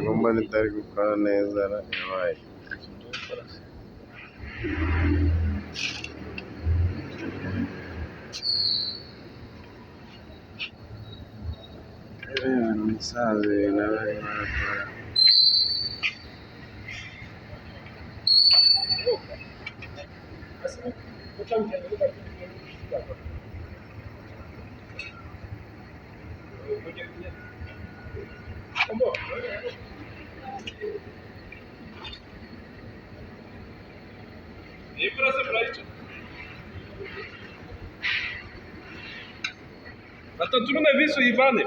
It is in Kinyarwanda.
ngomba ritari gukora neza yabaye umusaza nawe arimo arakora Batatu na visu Ivane.